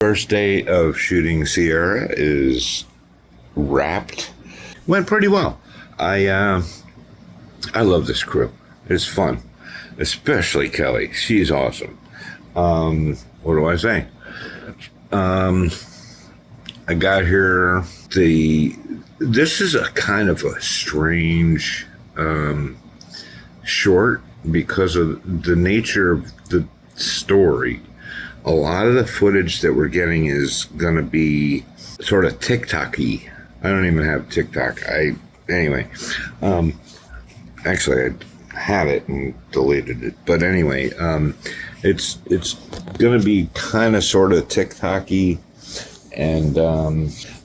First day of shooting Sierra is wrapped. Went pretty well. I love this crew. It's fun, especially Kelly. She's awesome. What do I say? I got here. This is a kind of a strange short because of the nature of the story. A lot of the footage that we're getting is going to be sort of TikTok-y. I don't even have TikTok. Actually, I had it and deleted it. But anyway, it's going to be kind of sort of TikTok-y, and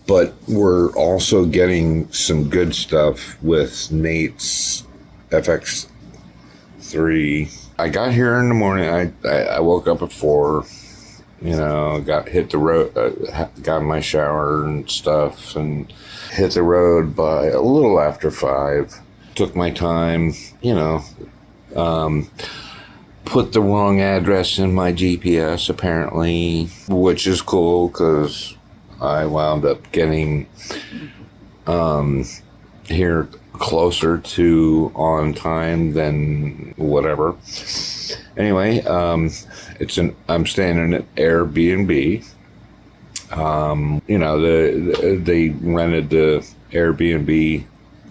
but we're also getting some good stuff with Nate's FX3. I got here in the morning. I woke up at 4. Hit the road, got in my shower and stuff, and hit the road by a little after 5. Took my time, put the wrong address in my GPS, apparently, which is cool because I wound up getting here closer to on time than whatever. Anyway, I'm staying in an Airbnb. They rented the Airbnb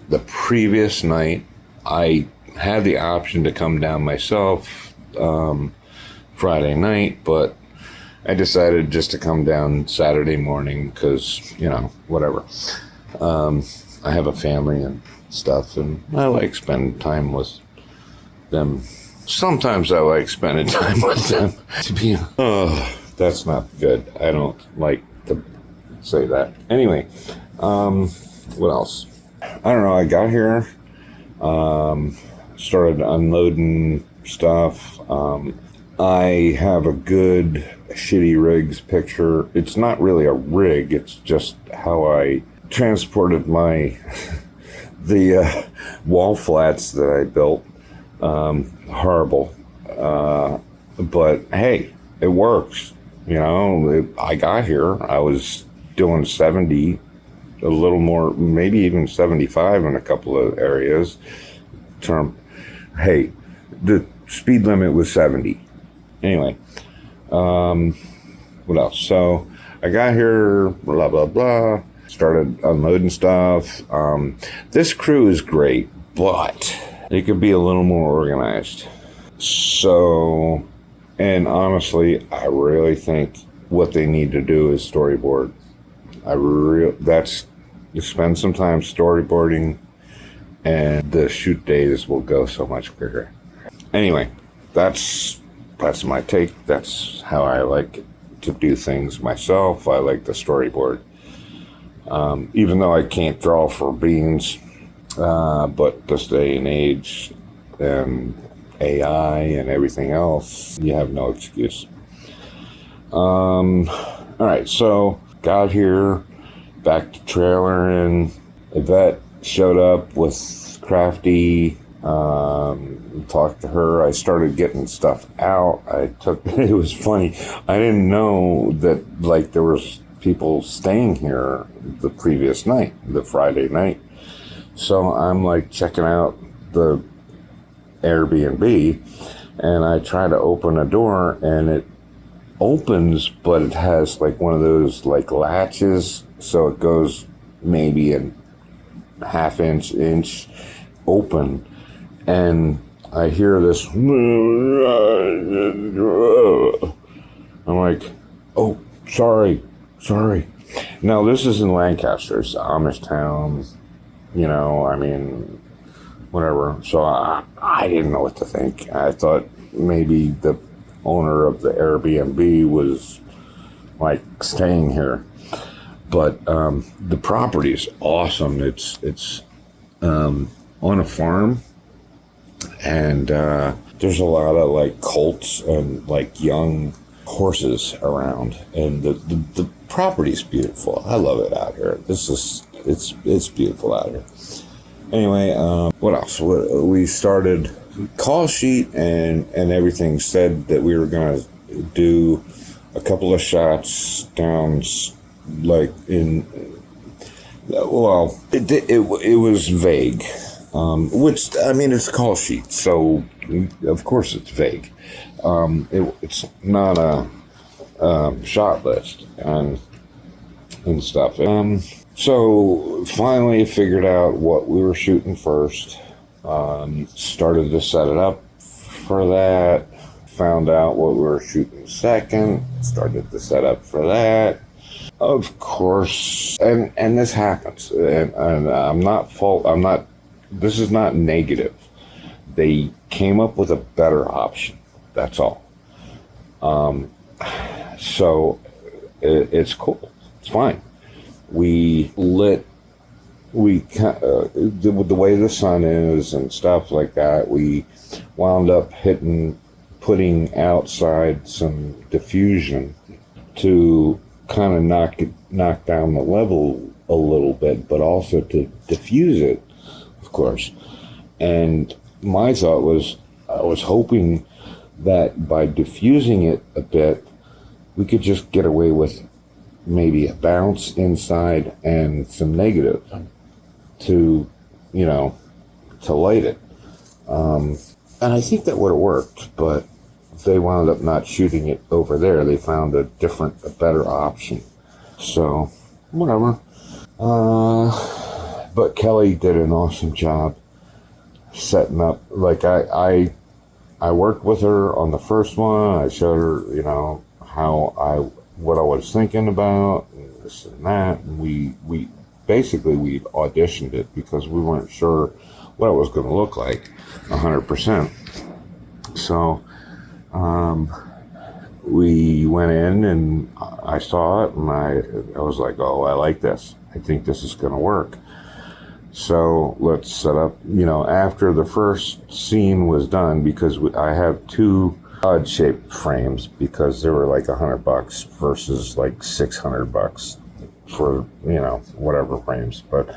the previous night. I had the option to come down myself Friday night, but I decided just to come down Saturday morning because, whatever. I have a family and stuff, and I like spending time with them. Sometimes I like spending time with them. That's not good. I don't like to say that. Anyway, what else? I don't know. I got here, started unloading stuff. I have a good shitty rigs picture. It's not really a rig. It's just how I transported my the wall flats that I built. Horrible. But hey, it works. I got here. I was doing 70, a little more, maybe even 75 in a couple of areas. Hey, the speed limit was 70. Anyway, what else? So I got here, blah, blah, blah. Started unloading stuff. This crew is great, but they could be a little more organized. So, and honestly, I really think what they need to do is storyboard. You spend some time storyboarding, and the shoot days will go so much quicker. Anyway, that's my take. That's how I like to do things myself. I like the storyboard. Even though I can't draw for beans, but this day and age and AI and everything else, you have no excuse. All right, so got here, back to trailer, and Yvette showed up with Crafty. Talked to her. I started getting stuff out. It was funny. I didn't know that there was people staying here the previous night, the Friday night. So I'm checking out the Airbnb, and I try to open a door, and it opens, but it has one of those latches, so it goes maybe a half inch open, and I hear this. I'm like, oh, sorry. Now this is in Lancaster, it's Amish town, whatever. So I didn't know what to think. I thought maybe the owner of the Airbnb was staying here, but the property is awesome. It's on a farm, and there's a lot of colts and young horses around, and the property's beautiful. I love it out here. It's beautiful out here. Anyway, what else? We started call sheet, and everything said that we were gonna do a couple of shots down, like in, well, it was vague, which, I mean, it's a call sheet, so of course it's vague. It's not a shot list and stuff. So finally figured out what we were shooting first. Started to set it up for that. Found out what we were shooting second. Started to set up for that. Of course, and this happens. And this is not negative. They came up with a better option. That's all. So it's cool. It's fine. The way the sun is and stuff like that, we wound up putting outside some diffusion to kind of knock down the level a little bit, but also to diffuse it, of course. And my thought was, I was hoping that by diffusing it a bit, we could just get away with maybe a bounce inside and some negative to light it. And I think that would have worked, but they wound up not shooting it over there. They found a better option. So, whatever. But Kelly did an awesome job setting up. Like, I worked with her on the first one. I showed her, what I was thinking about, and this and that. And we auditioned it because we weren't sure what it was going to look like 100%. So we went in and I saw it and I was like, oh, I like this. I think this is going to work. So let's set up, after the first scene was done, because I have two odd shaped frames because they were like $100 versus like $600 for, whatever frames. But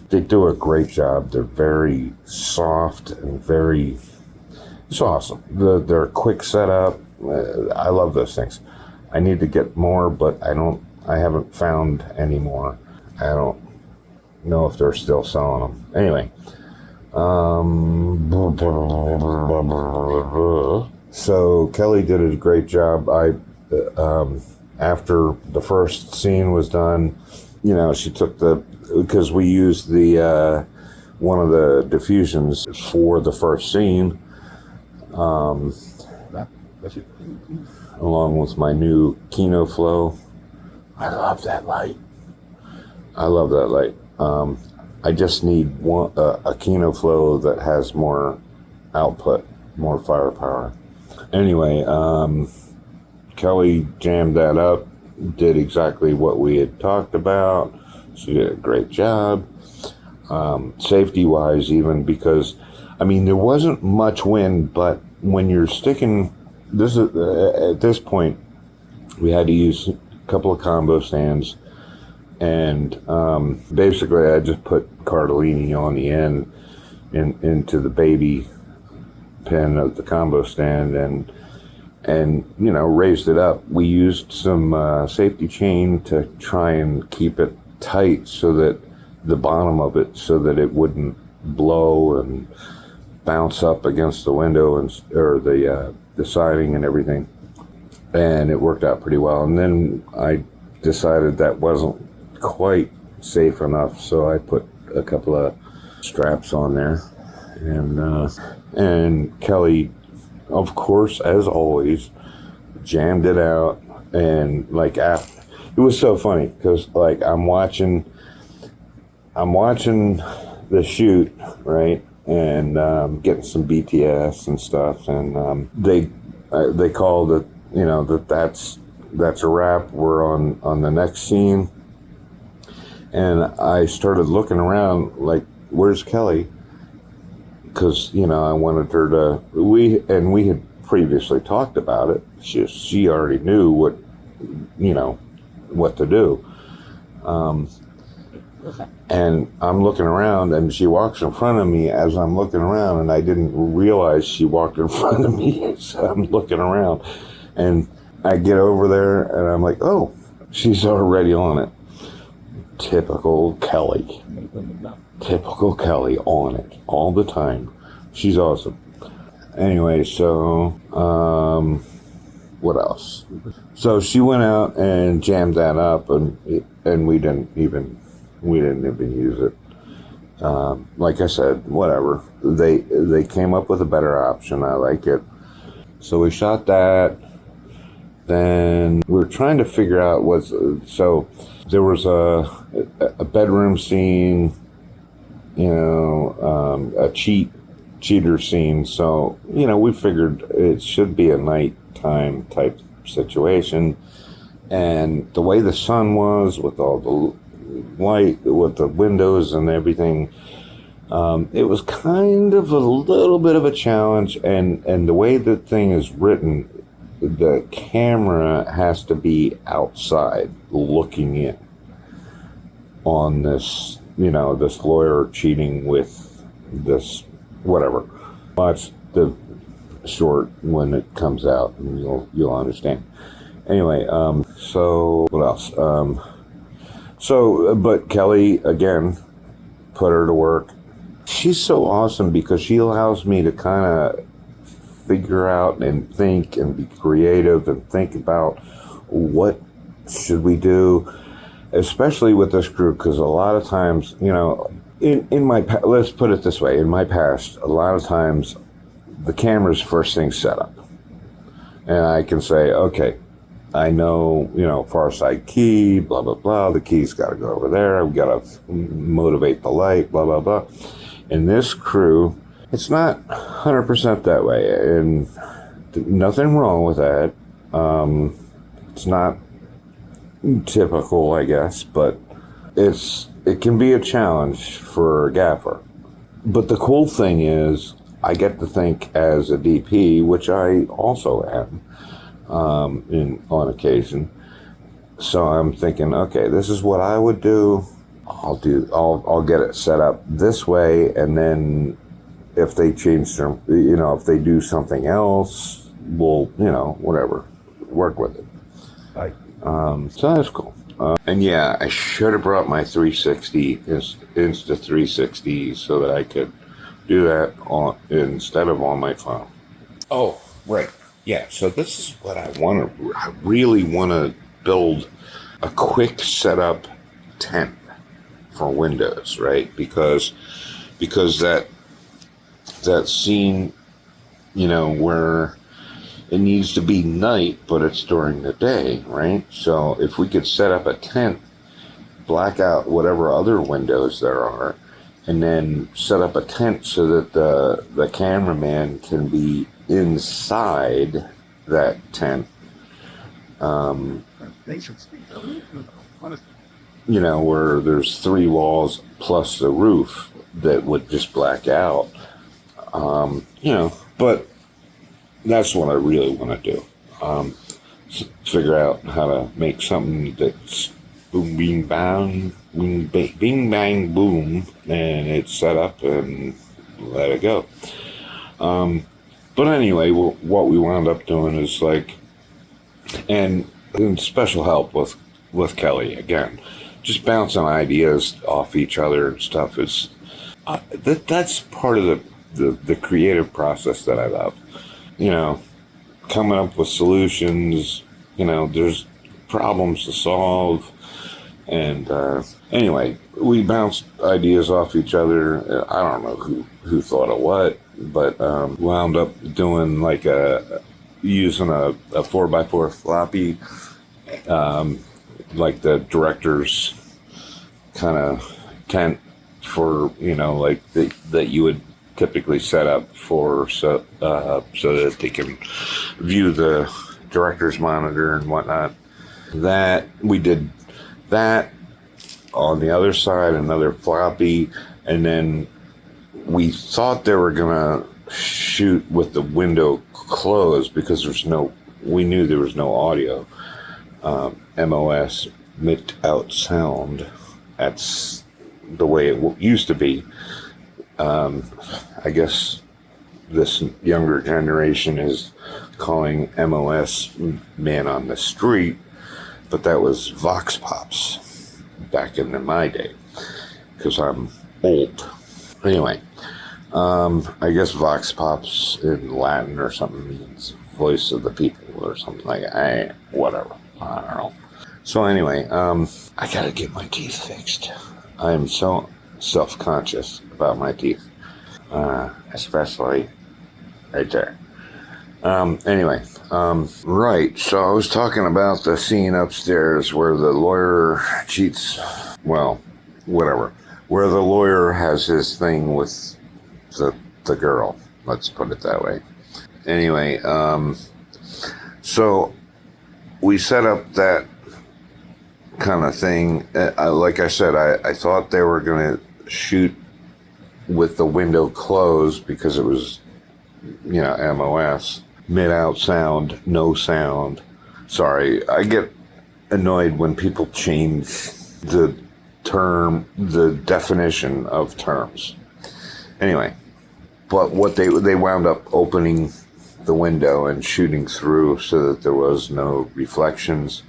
they do a great job. They're very soft and it's awesome. They're quick setup. I love those things. I need to get more, but I haven't found any more. I don't know if they're still selling them. Anyway, so Kelly did a great job. After the first scene was done, she took because we used one of the diffusions for the first scene, along with my new Kino Flow. I love that light. I just need a Kino Flow that has more output, more firepower. Anyway, Kelly jammed that up, did exactly what we had talked about. She did a great job. Safety-wise, even, because, there wasn't much wind, but when you're sticking, at this point, we had to use a couple of combo stands. And basically, I just put Cardellini on the end into the baby pin of the combo stand and raised it up. We used some safety chain to try and keep it tight so that the bottom of it, so that it wouldn't blow and bounce up against the window or the siding and everything. And it worked out pretty well. And then I decided that wasn't quite safe enough, so I put a couple of straps on there, and Kelly, of course, as always, jammed it out. And it was so funny because I'm watching the shoot, right, and getting some BTS and stuff, and they called it, that's a wrap. We're on the next scene. And I started looking around, like, where's Kelly? Because, I wanted her to, we had previously talked about it. She already knew what to do. And I'm looking around, and she walks in front of me as I'm looking around, and I didn't realize she walked in front of me as I'm looking around. And I get over there and I'm like, oh, she's already on it. Typical Kelly. Typical Kelly on it all the time. She's awesome. Anyway, so what else? So she went out and jammed that up, and we didn't even use it. Like I said, whatever. They came up with a better option. I like it. So we shot that. Then we were trying to figure out so there was a bedroom scene, a cheater scene. So, we figured it should be a nighttime type situation. And the way the sun was with all the light, with the windows and everything, it was kind of a little bit of a challenge. And the way the thing is written, the camera has to be outside looking in on this, this lawyer cheating with this, whatever. Watch the short when it comes out and you'll understand. Anyway, so what else? But Kelly, again, put her to work. She's so awesome because she allows me to kind of figure out and think and be creative and think about what should we do, especially with this crew, because a lot of times, in my let's put it this way, in my past, a lot of times the camera's first thing set up, and I can say, okay, I know, far side key, blah blah blah, the key's got to go over there, I've got to motivate the light, blah blah blah. In this crew, it's not 100% that way, and nothing wrong with that. It's not typical, I guess, but it can be a challenge for a gaffer. But the cool thing is, I get to think as a DP, which I also am on occasion. So I'm thinking, okay, this is what I would do. I'll get it set up this way, and then if they change their, if they do something else, we'll, whatever, work with it. Right. So that's cool. And yeah, I should have brought my 360 Insta360 so that I could do that instead of on my phone. Oh, right. Yeah. So this is what I really want to build a quick setup tent for Windows, right? Because that scene, where it needs to be night, but it's during the day, right? So if we could set up a tent, black out whatever other windows there are, and then set up a tent so that the cameraman can be inside that tent, where there's 3 walls plus the roof that would just black out. But that's what I really want to do. Figure out how to make something that's boom, bing, bang, bing, bang, boom, and it's set up and let it go. But anyway, what we wound up doing is and special help with Kelly again, just bouncing ideas off each other and stuff is that's part of the creative process that I love. Coming up with solutions, there's problems to solve. And anyway, we bounced ideas off each other. I don't know who thought of what, but wound up doing using a 4x4 floppy, like the director's kind of tent for, that you would typically set up for so that they can view the director's monitor and whatnot. That we did that on the other side, another floppy, and then we thought they were gonna shoot with the window closed because we knew there was no audio. MOS, mid out sound. That's the way it used to be. I guess this younger generation is calling MOS Man on the Street, but that was Vox Pops back in my day, because I'm old. Anyway, I guess Vox Pops in Latin or something means voice of the people or something like that. Whatever. I don't know. So anyway, I gotta get my teeth fixed. I'm so self-conscious about my teeth, especially right there. Anyway, right, so I was talking about the scene upstairs where the lawyer cheats, well, whatever, where the lawyer has his thing with the girl, let's put it that way. Anyway, so we set up that kind of thing. Like I said, I thought they were going to shoot with the window closed because it was, MOS. Mid-out sound, no sound. Sorry, I get annoyed when people change the definition of terms. Anyway, but what they wound up opening the window and shooting through so that there was no reflections,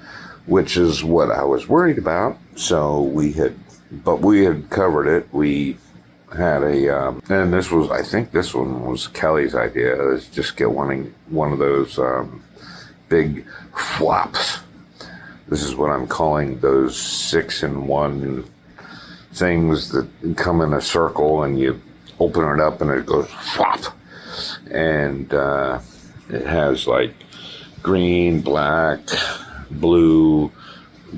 which is what I was worried about. So we had covered it. We had and I think this one was Kelly's idea, is just get one of those big flops. This is what I'm calling those 6-in-1 things that come in a circle and you open it up and it goes flop. And it has like green, black, blue,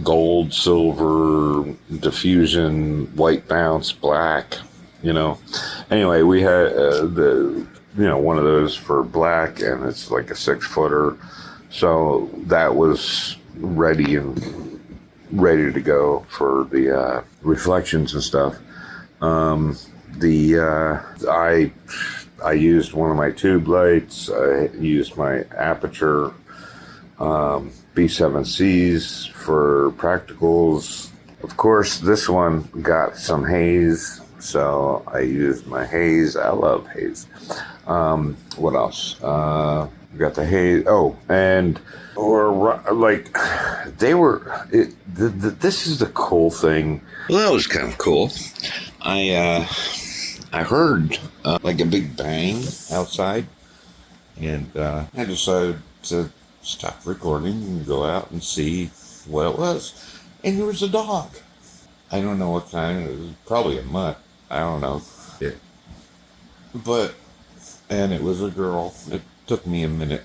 gold, silver, diffusion, white bounce, black. Anyway, we had one of those for black, and it's like a 6-footer. So that was ready to go for the reflections and stuff. I used one of my tube lights. I used my aperture B7Cs for practicals. Of course, this one got some haze, so I used my haze. I love haze. What else? Got the haze. Oh, this is the cool thing. Well, that was kind of cool. I heard like a big bang outside, and I decided to stop recording and go out and see what it was. And there was a dog. I don't know what kind. It was probably a mutt. I don't know. And it was a girl. It took me a minute.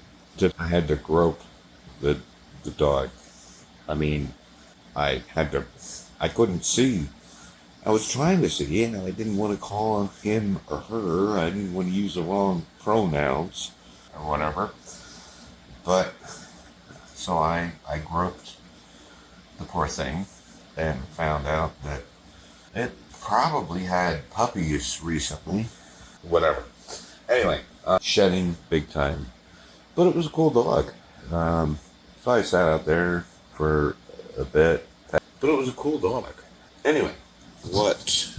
I had to grope the dog. I mean, I couldn't see. I was trying to see, I didn't want to call him or her. I didn't want to use the wrong pronouns or whatever. But, so I groped the poor thing and found out that it probably had puppies recently. Whatever. Anyway, shedding big time. But it was a cool dog. So I sat out there for a bit. But it was a cool dog. Anyway, what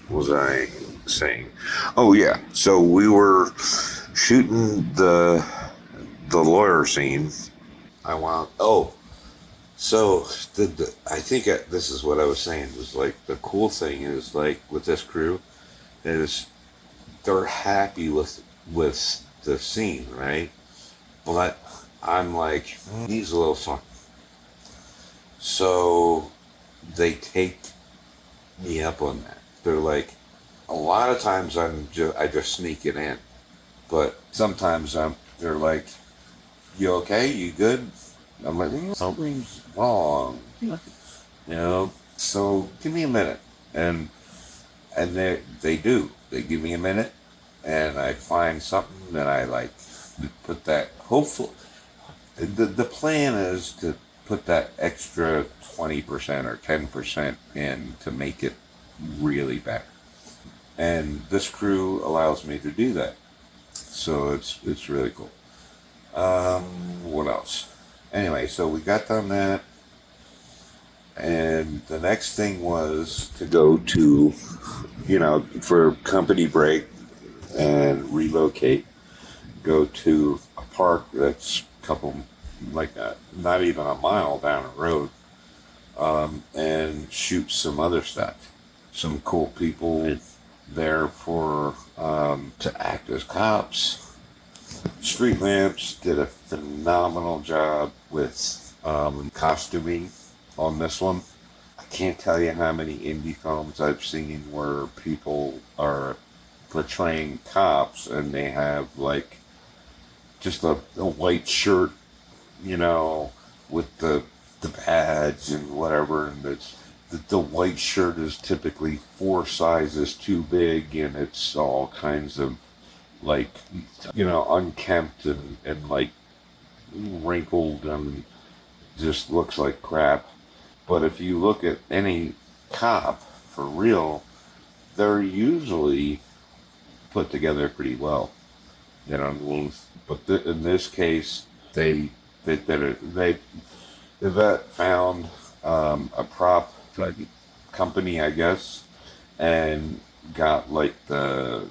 was I saying? Oh yeah, so we were shooting the lawyer scene. I think this is what I was saying, was like the cool thing is like with this crew is they're happy with the scene, right? But I'm like, he's a little fun. So they take me up on that. They're like, a lot of times I just sneak it in, but sometimes they're like, you okay? You good? I'm like, something's wrong. So give me a minute. And they do. They give me a minute, and I find something that I like. Put that. Hopefully, the plan is to put that extra 20% or 10% in to make it really better. And this crew allows me to do that, so it's really cool. What else? Anyway, so we got done that, and the next thing was to go to, for company break, and relocate, go to a park that's not even a mile down the road, and shoot some other stuff. Some cool people there for to act as cops. Street Lamps did a phenomenal job with costuming on this one. I can't tell you how many indie films I've seen where people are portraying cops and they have like just a white shirt, you know, with the badge and whatever, and the white shirt is typically 4 sizes too big, and it's all kinds of like, you know, unkempt and like wrinkled and just looks like crap. But if you look at any cop for real, they're usually put together pretty well, you know what I mean? But in this case, they did it. The vet found a prop company, I guess, and got like the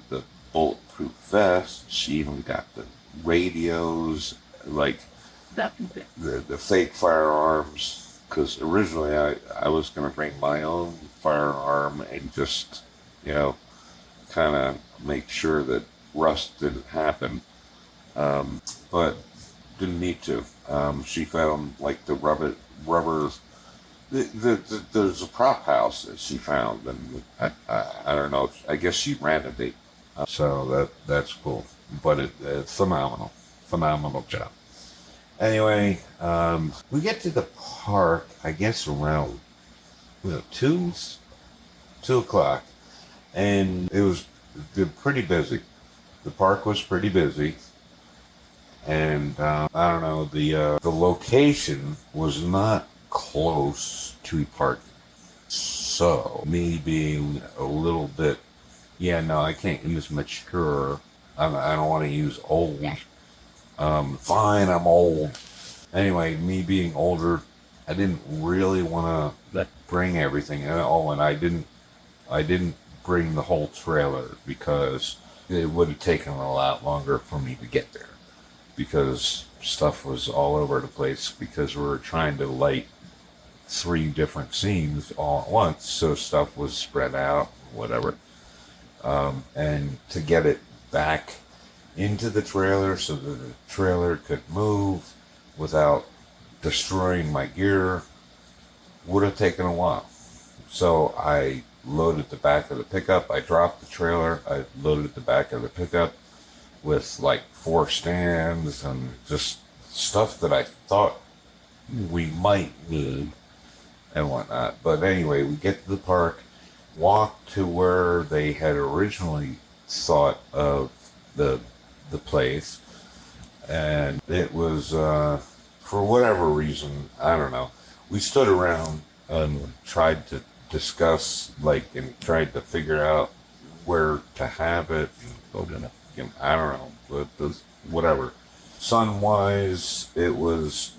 bulletproof vest. She even got the radios, like the fake firearms. Because originally I was going to bring my own firearm and just, you know, kind of make sure that rust didn't happen. But didn't need to. She found like the rubber. There's a prop house that she found, and I don't know. I guess she rented it, so that's cool. But it's phenomenal job. Anyway, we get to the park, I guess around 2 o'clock, and it was pretty busy. The park was pretty busy. And I don't know, the location was not close to parking. So me being a little bit, I can't use mature. I don't want to use old. Fine, I'm old. Anyway, me being older, I didn't really want to bring everything. Oh, and I didn't bring the whole trailer because it would have taken a lot longer for me to get there. Because stuff was all over the place because we were trying to light 3 different scenes all at once, so stuff was spread out, whatever. And to get it back into the trailer so that the trailer could move without destroying my gear would have taken a while. So I loaded the back of the pickup. I dropped the trailer. I loaded the back of the pickup with like 4 stands and just stuff that I thought we might need and whatnot. But anyway, we get to the park, walk to where they had originally thought of the place, and it was for whatever reason, I don't know, we stood around and tried to discuss, and tried to figure out where to have it. I don't know, but whatever. Sun-wise, it was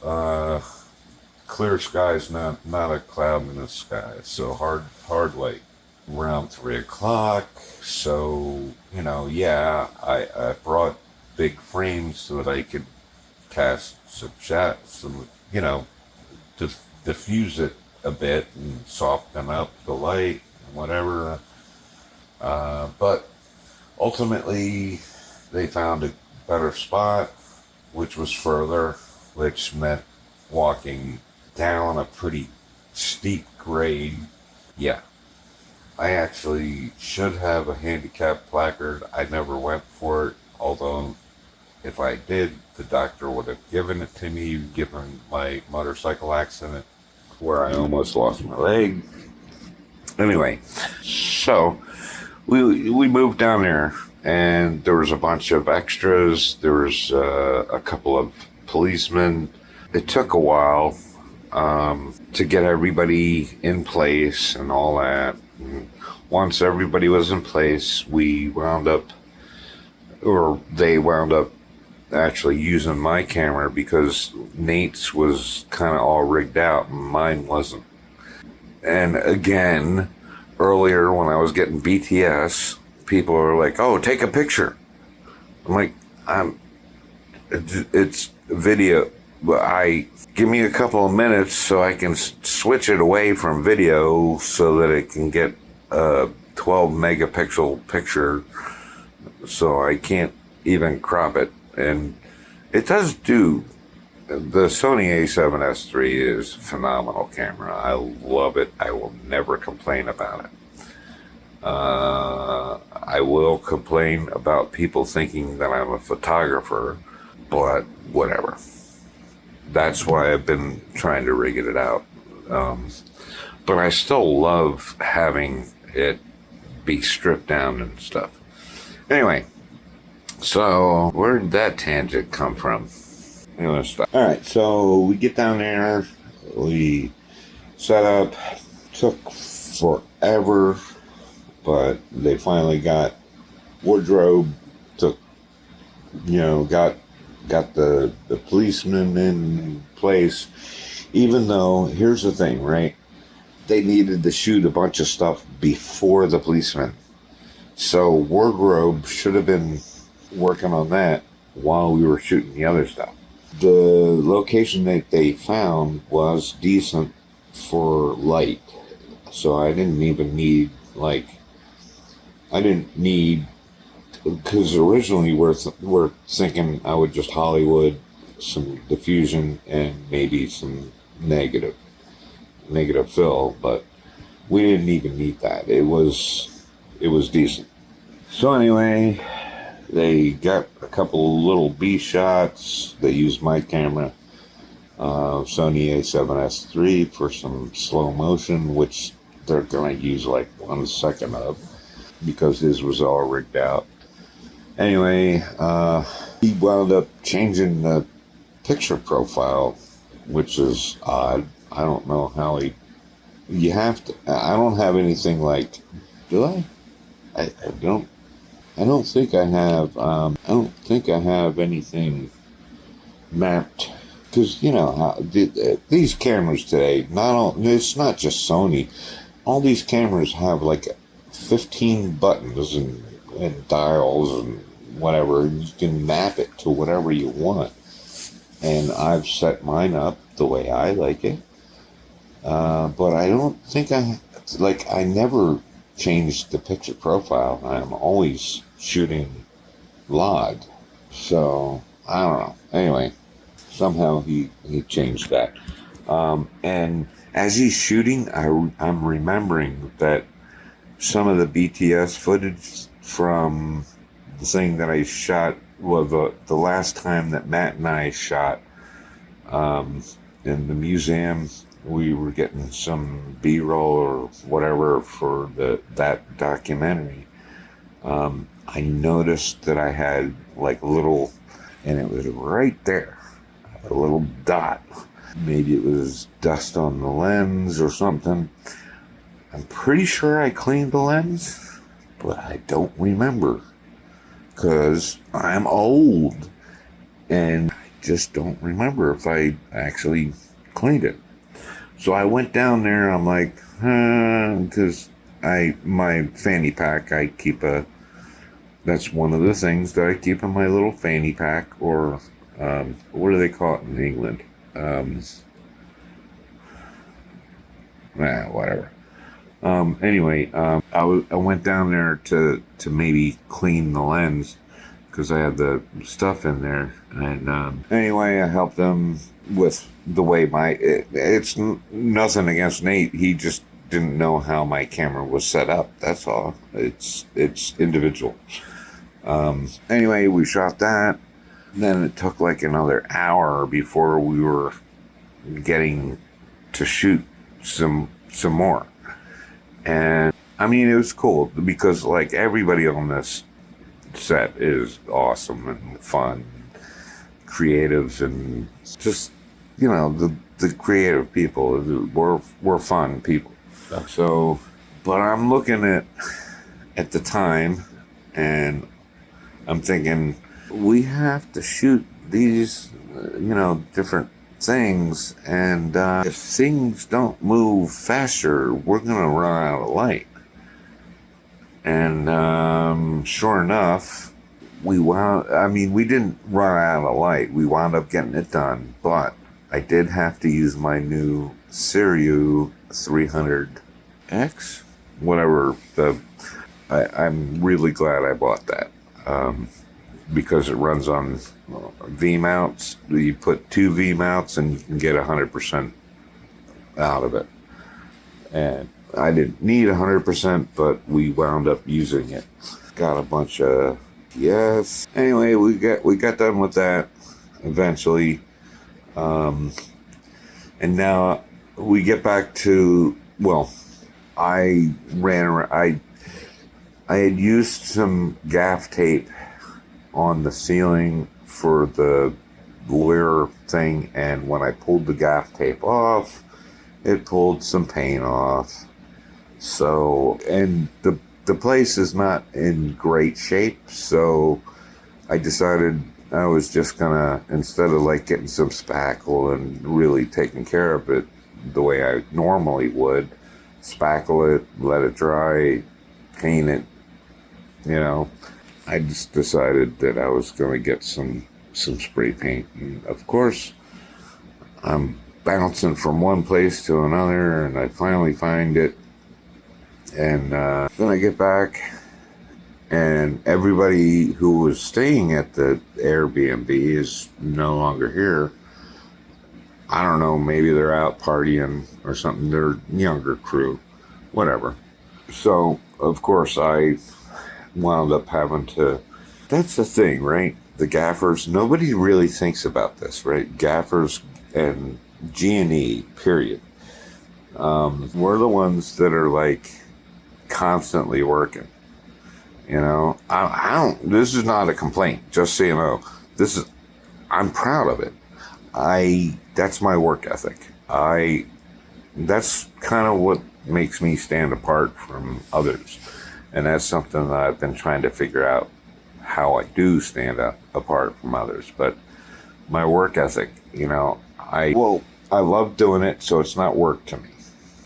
clear skies, not a cloud in the sky. So hard light. Around 3 o'clock. So I brought big frames so that I could cast some shots, diffuse it a bit and soften up the light and whatever. But ultimately, they found a better spot, which was further, which meant walking down a pretty steep grade. Yeah. I actually should have a handicap placard. I never went for it, although if I did, the doctor would have given it to me, given my motorcycle accident where I almost lost my leg. Anyway, so we moved down there, and there was a bunch of extras. There was a couple of policemen. It took a while to get everybody in place and all that. And once everybody was in place, they wound up actually using my camera because Nate's was kind of all rigged out and mine wasn't. And again, earlier when I was getting BTS, people are like, "Oh, take a picture." I'm like, it's video. I give me a couple of minutes so I can switch it away from video so that it can get a 12 megapixel picture, so I can't even crop it. And it does do. The Sony A7S III is a phenomenal camera. I love it. I will never complain about it. I will complain about people thinking that I'm a photographer, but whatever. That's why I've been trying to rig it out. But I still love having it be stripped down and stuff. Anyway, so where did that tangent come from? Alright, so we get down there, we set up, took forever, but they finally got wardrobe, got the policeman in place, even though, here's the thing, right? They needed to shoot a bunch of stuff before the policeman. So wardrobe should have been working on that while we were shooting the other stuff. The location that they found was decent for light, so I didn't even need, because originally we're thinking I would just Hollywood some diffusion and maybe some negative fill, but we didn't even need that. It was decent. So anyway, they got a couple little B shots. They used my camera, Sony A7S III, for some slow motion, which they're going to use like 1 second of, because his was all rigged out. Anyway, he wound up changing the picture profile, which is odd. I don't know how you have to, I don't have anything like, do I? I don't think I have, I don't think I have anything mapped, because, these cameras today, it's not just Sony, all these cameras have like 15 buttons and dials and whatever, and you can map it to whatever you want. And I've set mine up the way I like it. But I don't think I never changed the picture profile. I'm always shooting log. So, I don't know. Anyway, somehow he changed that. And as he's shooting, I'm remembering that some of the BTS footage from the thing that I shot, well, the last time that Matt and I shot in the museum, we were getting some B-roll or whatever for that documentary. I noticed that I had like a little, and it was right there, a little dot. Maybe it was dust on the lens or something. I'm pretty sure I cleaned the lens, but I don't remember, because I'm old and I just don't remember if I actually cleaned it. So I went down there, I'm like, because my fanny pack, that's one of the things that I keep in my little fanny pack, or what do they call it in England? Whatever. Anyway, I went down there to maybe clean the lens, because I had the stuff in there. And anyway, I helped them with the way it's nothing against Nate. He just didn't know how my camera was set up. That's all. It's individual. Anyway, we shot that. Then it took like another hour before we were getting to shoot some more. And I mean, it was cool, because like everybody on this set is awesome and fun, creatives, and just, the creative people were fun people. So, but I'm looking at the time, and I'm thinking, we have to shoot these, different things, and if things don't move faster, we're gonna run out of light. And sure enough, we didn't run out of light. We wound up getting it done, but I did have to use my new Siriu 300X, whatever. I'm really glad I bought that, because it runs on V mounts. You put 2 V mounts and you can get 100% out of it. And I didn't need 100%, but we wound up using it. Got a bunch of yes. Anyway, we got done with that eventually, and now we get back to, well, I ran around. I had used some gaff tape on the ceiling for the lawyer thing, and when I pulled the gaff tape off, it pulled some paint off. So, and the place is not in great shape, so I decided I was just gonna, instead of like getting some spackle and really taking care of it the way I normally would, spackle it, let it dry, paint it, I just decided that I was gonna get some spray paint. And of course, I'm bouncing from one place to another, and I finally find it. And then I get back, and everybody who was staying at the Airbnb is no longer here. I don't know, maybe they're out partying or something. They're younger crew, whatever. So, of course, I wound up having to... That's the thing, right? The gaffers, nobody really thinks about this, right? Gaffers and G&E, period. We're the ones that are like constantly working. I don't, this is not a complaint, just so you know. I'm proud of it. That's my work ethic. That's kind of what makes me stand apart from others. And that's something that I've been trying to figure out, how I do stand apart from others. But my work ethic, I love doing it, so it's not work to me.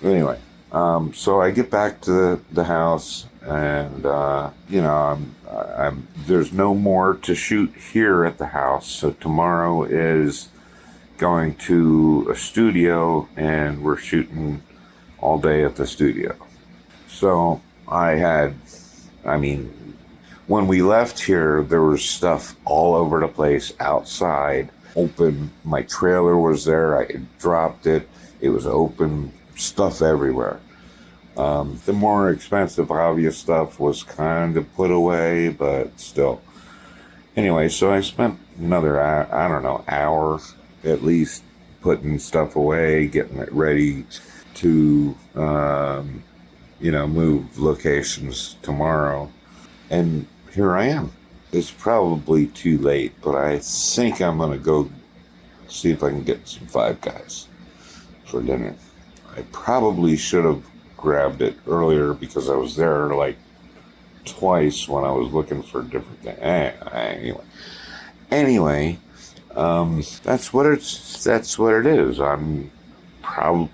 Anyway, so I get back to the house, and there's no more to shoot here at the house. So tomorrow is going to a studio, and we're shooting all day at the studio. So when we left here, there was stuff all over the place outside. Open, my trailer was there, I had dropped it, it was open, stuff everywhere. The more expensive, obvious stuff was kind of put away, but still. Anyway, so I spent another, hour at least putting stuff away, getting it ready to, move locations tomorrow. And here I am. It's probably too late, but I think I'm going to go see if I can get some Five Guys for dinner. I probably should have grabbed it earlier because I was there like twice when I was looking for different things. Anyway, that's what it is. I'm proud.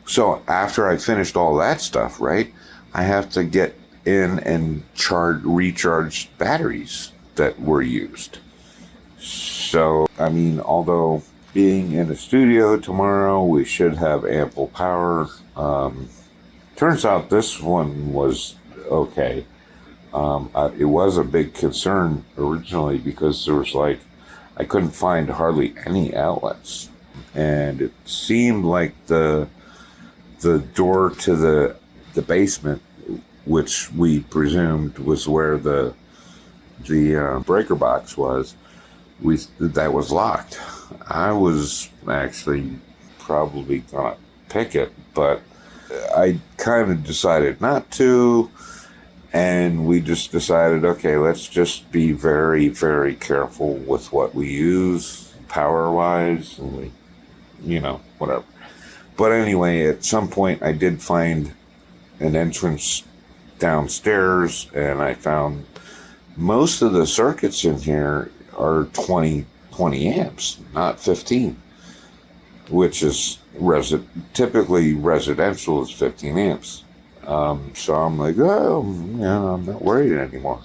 So after I finished all that stuff, right, I have to get in and recharge batteries that were used. So, although being in the studio tomorrow, we should have ample power. Turns out this one was okay. It was a big concern originally because there was I couldn't find hardly any outlets. And it seemed like the door to the basement, which we presumed was where the breaker box was, that was locked. I was actually probably gonna pick it, but I kind of decided not to, and we just decided, okay, let's just be very, very careful with what we use power-wise, and whatever. But anyway, at some point I did find an entrance downstairs, and I found most of the circuits in here are 20 amps, not 15, which is typically residential is 15 amps. So I'm like, oh, yeah, I'm not worried anymore.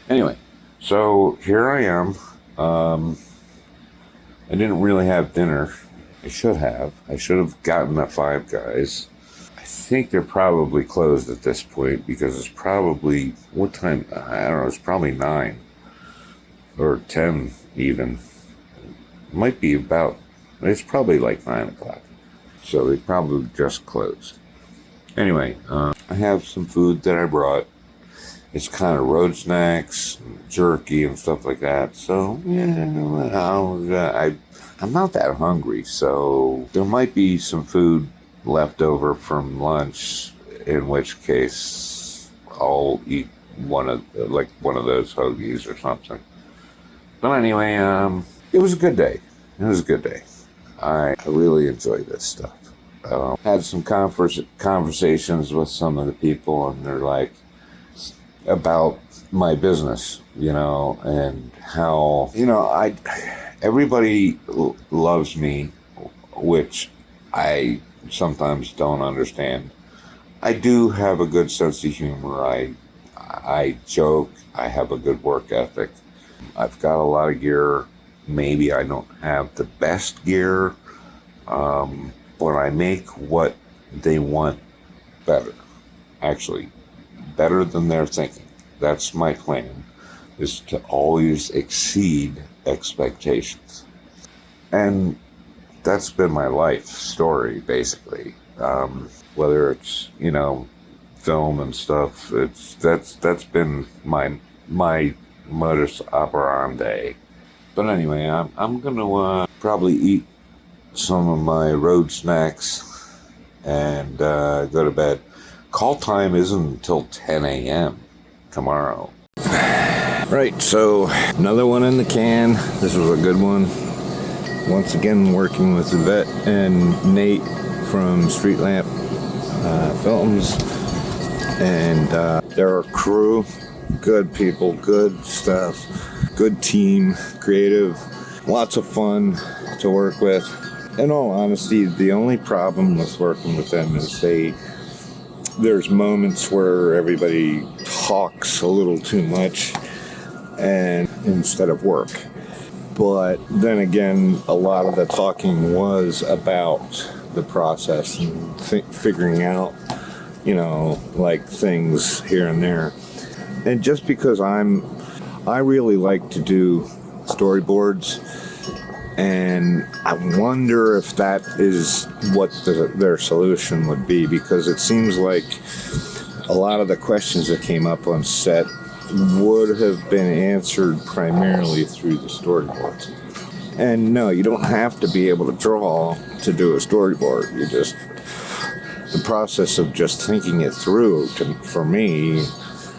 Anyway, so here I am. I didn't really have dinner. I should have. I should have gotten at Five Guys. I think they're probably closed at this point because it's probably, what time? I don't know, it's probably 9 or 10 even. It might be about, it's probably like 9 o'clock. So they probably just closed. Anyway, I have some food that I brought. It's kind of road snacks, jerky, and stuff like that. So, yeah, I'm not that hungry. So there might be some food left over from lunch, in which case I'll eat one of those hoagies or something. But anyway, it was a good day. It was a good day. I really enjoy this stuff. Had some conversations with some of the people, and they're like, about my business, and how, everybody loves me, which I sometimes don't understand. I do have a good sense of humor. I joke. I have a good work ethic. I've got a lot of gear. Maybe I don't have the best gear, but I make what they want better. Actually, better than they're thinking. That's my plan, is to always exceed expectations. And that's been my life story, basically. Whether it's, film and stuff, that's been my modus operandi. But anyway, I'm gonna probably eat some of my road snacks and go to bed. Call time isn't until 10 a.m. tomorrow. Right, so another one in the can. This was a good one. Once again, working with Yvette and Nate from Street Lamp Films. And they're a crew, good people, good stuff, good team, creative, lots of fun to work with. In all honesty, the only problem with working with them is there's moments where everybody talks a little too much and instead of work. But then again, a lot of the talking was about the process and figuring out, things here and there. And just because I really like to do storyboards, and I wonder if that is what their solution would be, because it seems like a lot of the questions that came up on set would have been answered primarily through the storyboards. And no, you don't have to be able to draw to do a storyboard. The process of just thinking it through, for me,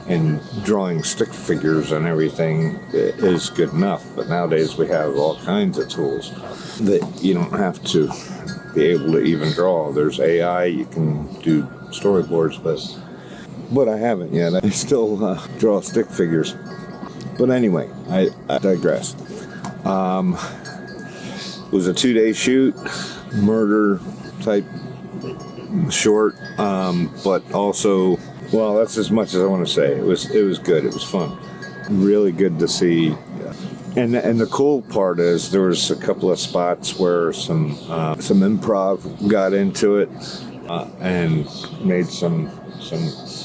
and drawing stick figures and everything is good enough. But nowadays we have all kinds of tools that you don't have to be able to even draw. There's AI, you can do storyboards, but I haven't yet. I still draw stick figures. But anyway, I digress. It was a 2-day shoot, murder type short, but also, well, that's as much as I want to say. It was good. It was fun. Really good to see. And the cool part is there was a couple of spots where some improv got into it and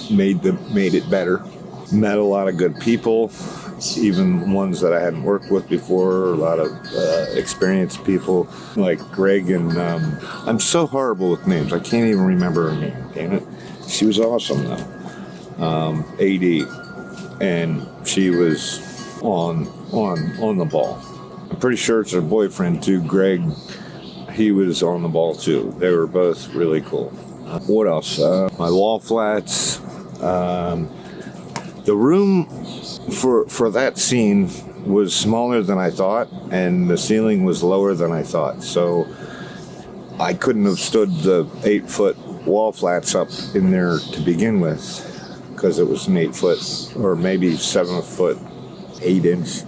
made it better. Met a lot of good people, even ones that I hadn't worked with before. A lot of experienced people like Greg and I'm so horrible with names. I can't even remember her name. Damn it. She was awesome though. AD, and she was on the ball. I'm pretty sure it's her boyfriend too, Greg. He was on the ball too. They were both really cool. What else? My wall flats. The room for that scene was smaller than I thought, and the ceiling was lower than I thought. So I couldn't have stood the 8-foot wall flats up in there to begin with, because it was an 8-foot or maybe 7-foot, 8-inch.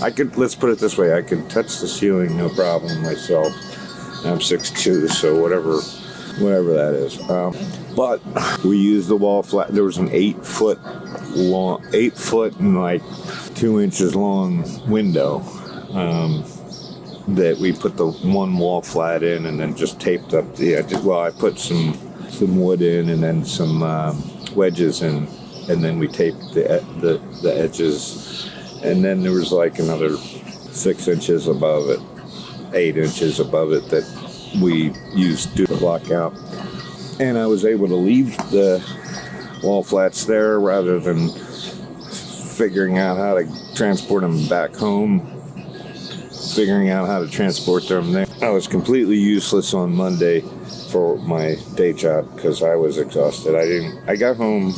I could, let's put it this way, I could touch the ceiling no problem myself. I'm 6'2", so whatever whatever that is. But we used the wall flat. There was an 8 foot long, 8 foot and like 2 inches long window that we put the one wall flat in, and then just taped up the edges. Well, I put some wood in, and then some wedges in, and then we taped the edges, and then there was like another 6 inches above it, 8 inches above it that we used to block out. And I was able to leave the wall flats there rather than figuring out how to transport them back home, figuring out how to transport them there. I was completely useless on Monday for my day job because I was exhausted. I got home,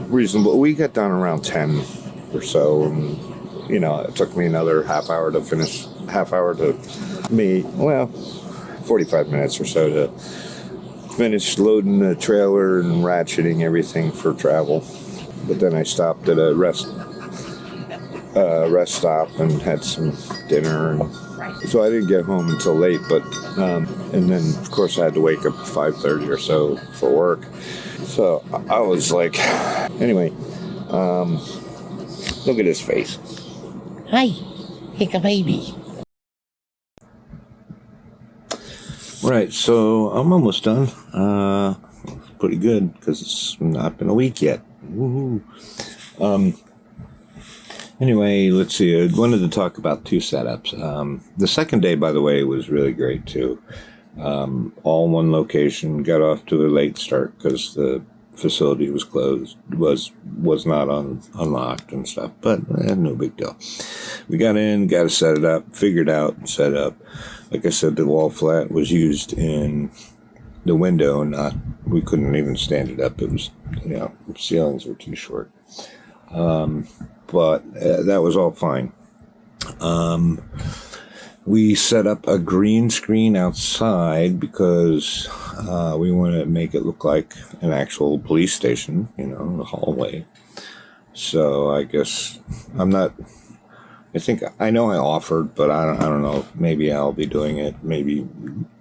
reasonable. We got done around 10 or so, and it took me another half hour to 45 minutes or so to finish loading the trailer and ratcheting everything for travel. But then I stopped at a rest stop and had some dinner, and so I didn't get home until late. But and then of course I had to wake up at 5:30 or so for work. So I was like, anyway, look at his face. Hi, like a baby. Right, so I'm almost done. Pretty good because it's not been a week yet. Woohoo! Anyway, let's see. I wanted to talk about 2 setups. The second day, by the way, was really great too. All in one location. Got off to a late start because the facility was closed, was not unlocked and stuff. But no big deal. We got in, got to set it up, figured out, and set up. Like I said, the wall flat was used in the window, we couldn't even stand it up. It was, the ceilings were too short. But that was all fine. We set up a green screen outside because we wanted to make it look like an actual police station, in the hallway. So I guess I know I offered, but I don't know. Maybe I'll be doing it. Maybe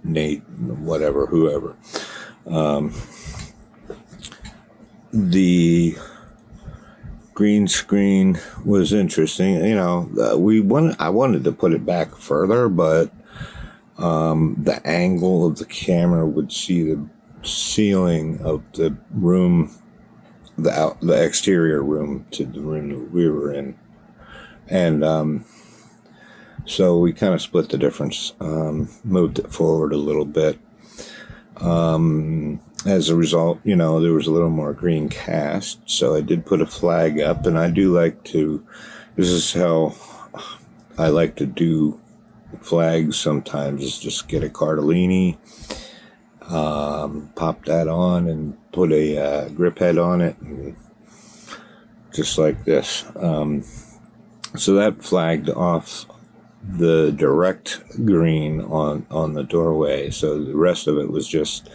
Nate, whatever, whoever. The green screen was interesting. I wanted to put it back further, but the angle of the camera would see the ceiling of the room, the exterior room to the room that we were in. And so we kind of split the difference, moved it forward a little bit. As a result, there was a little more green cast. So I did put a flag up, and I do like to, this is how I like to do flags sometimes, is just get a Cardellini, pop that on and put a grip head on it, and just like this. So that flagged off the direct green on the doorway. So the rest of it was just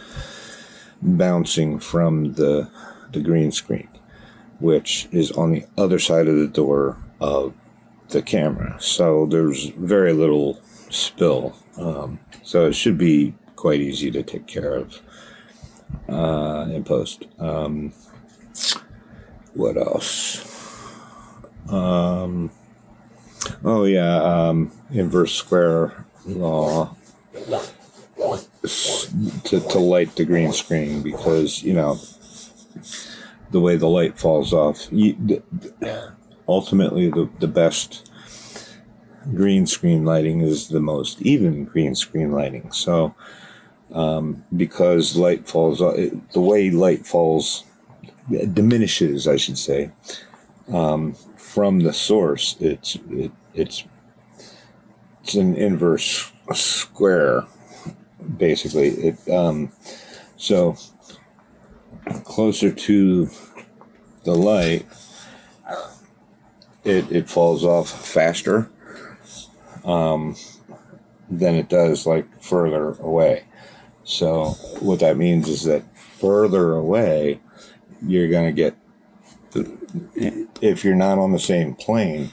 bouncing from the green screen, which is on the other side of the door of the camera. So there's very little spill. So it should be quite easy to take care of in post. What else? Inverse square law to light the green screen, because the way the light falls off, ultimately the best green screen lighting is the most even green screen lighting. So because light falls off, the way light falls diminishes, I should say, from the source, it's an inverse square, basically. So closer to the light, it falls off faster than it does like further away. So what that means is that further away, you're going to get, if you're not on the same plane,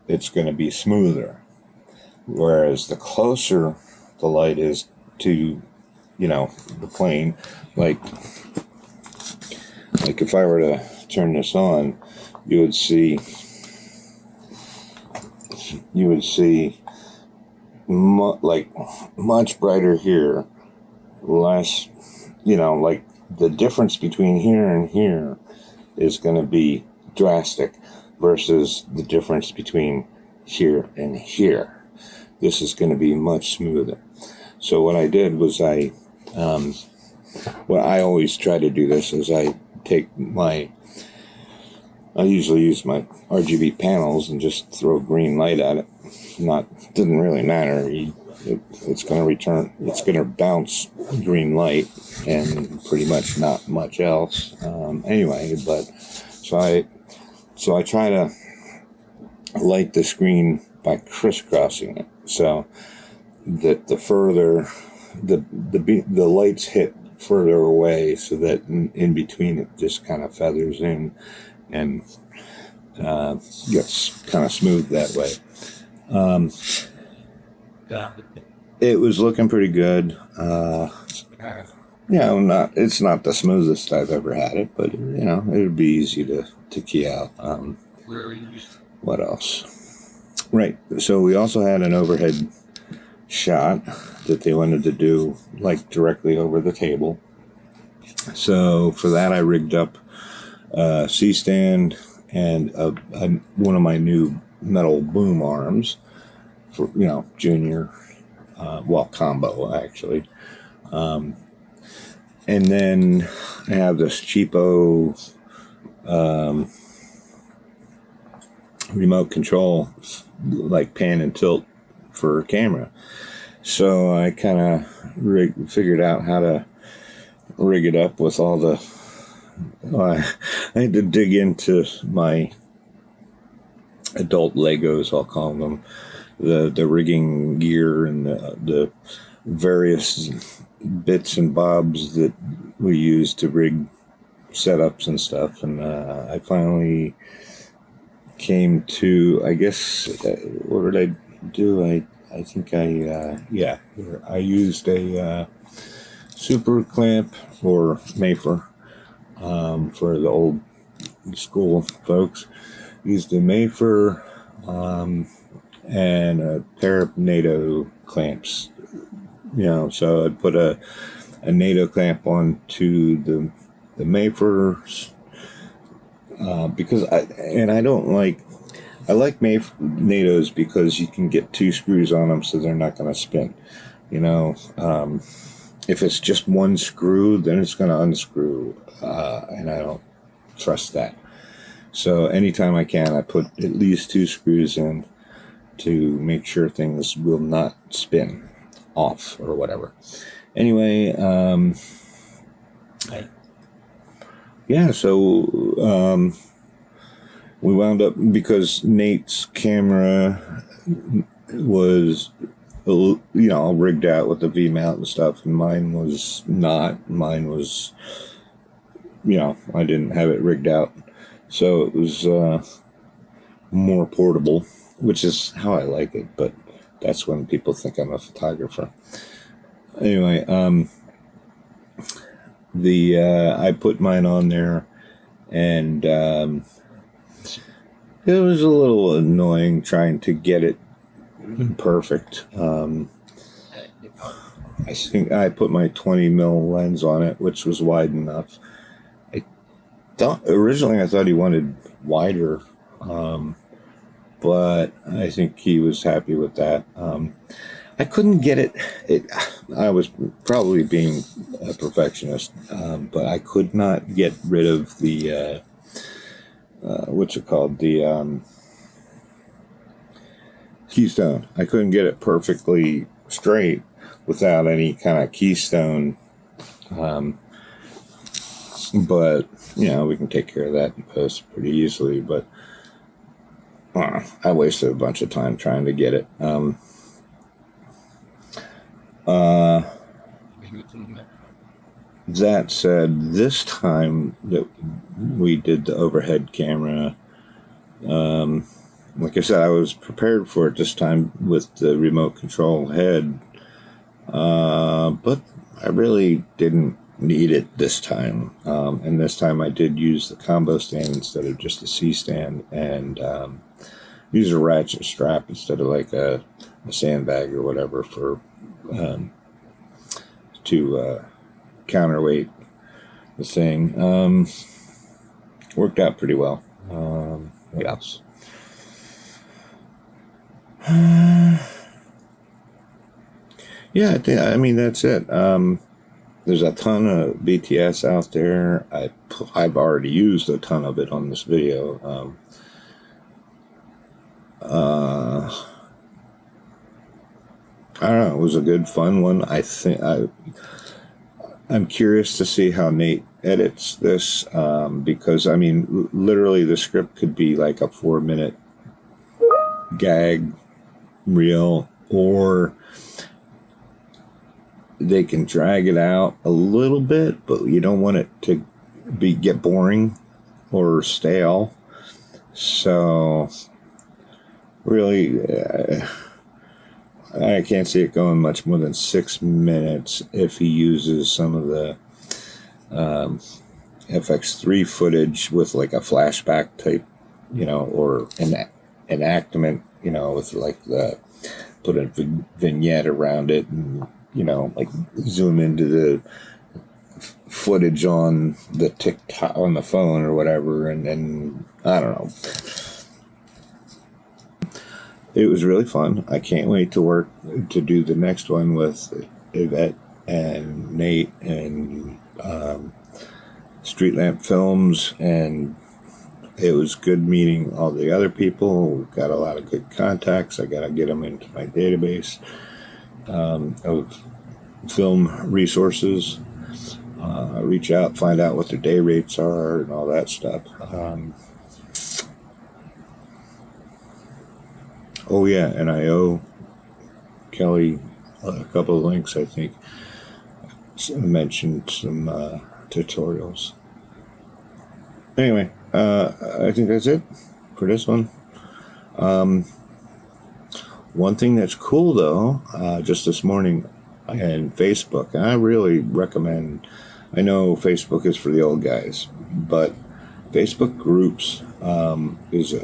it's going to be smoother. Whereas the closer the light is to, you know, the plane. Like if I were to turn this on, you would see much brighter here, less, you know, like the difference between here and here is going to be drastic versus the difference between here and here. This is going to be much smoother. So what I did was I always try to do this is I usually use my RGB panels and just throw green light at it. Doesn't really matter. It's going to bounce green light and pretty much not much else. Anyway, but so I try to light the screen by crisscrossing it, so that the further the lights hit further away, so that in between it just kind of feathers in and gets kind of smooth that way. It was looking pretty good. It's not the smoothest I've ever had it, but you know, it would be easy to key out. What else? Right. So we also had an overhead shot that they wanted to do like directly over the table. So for that, I rigged up a C-stand and one of my new metal boom arms for, you know, junior, combo actually. And then I have this cheapo remote control, like pan and tilt for a camera. So I kind of figured out how to rig it up with all the. I had to dig into my adult Legos, I'll call them, the rigging gear and the various bits and bobs that we use to rig setups and stuff. And I finally came to, I guess, what did I do? I think I used a super clamp or Mayfer for the old school folks. Used a Mayfer and a pair of NATO clamps. You know, so I'd put a NATO clamp onto the Mayfers because I like NATOs because you can get 2 screws on them, so they're not going to spin. You know, if it's just one screw, then it's going to unscrew, and I don't trust that. So anytime I can, I put at least 2 screws in to make sure things will not spin off or whatever. Anyway, so we wound up, because Nate's camera was, you know, all rigged out with the V-mount and stuff, and mine was not. Mine was, you know, I didn't have it rigged out. So it was more portable, which is how I like it, but that's when people think I'm a photographer. Anyway, I put mine on there, and it was a little annoying trying to get it perfect. I think I put my 20mm lens on it, which was wide enough. Originally I thought he wanted wider, but I think he was happy with that. I couldn't get it. I was probably being a perfectionist, but I could not get rid of the what's it called? The keystone. I couldn't get it perfectly straight without any kind of keystone. But you know, we can take care of that in post pretty easily. But I wasted a bunch of time trying to get it. That said, this time that we did the overhead camera, like I said, I was prepared for it this time with the remote control head, But I really didn't need it this time. And this time I did use the combo stand instead of just a C stand, and use a ratchet strap instead of like a sandbag or whatever for to counterweight the thing. Worked out pretty well. What else? Yeah, I mean that's it. There's a ton of BTS out there. I've already used a ton of it on this video. I don't know. It was a good, fun one. I'm curious to see how Nate edits this, because I mean, literally, the script could be like a 4-minute gag reel, or they can drag it out a little bit, but you don't want it to get boring or stale. So really, I can't see it going much more than 6 minutes if he uses some of the FX3 footage with like a flashback type, or an enactment, with like put a vignette around it, and like zoom into the footage on the TikTok on the phone or whatever, and I don't know. It was really fun. I can't wait to do the next one with Yvette and Nate and Street Lamp Films, and it was good meeting all the other people. Got a lot of good contacts. I got to get them into my database of film resources. Reach out, find out what their day rates are and all that stuff. Oh yeah, and I owe Kelly a couple of links. I think I mentioned some tutorials. Anyway, I think that's it for this one. One thing that's cool though, just this morning, and Facebook, I really recommend. I know Facebook is for the old guys, but Facebook groups is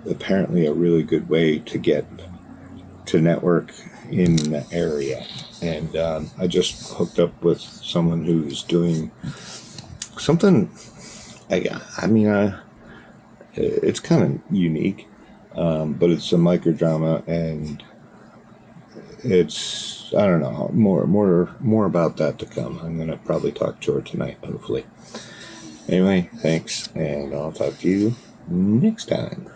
apparently a really good way to get to network in the area. And I just hooked up with someone who's doing something. It's kind of unique, but it's a microdrama, and it's, I don't know, more about that to come. I'm gonna probably talk to her tonight, hopefully. Anyway, thanks, and I'll talk to you next time.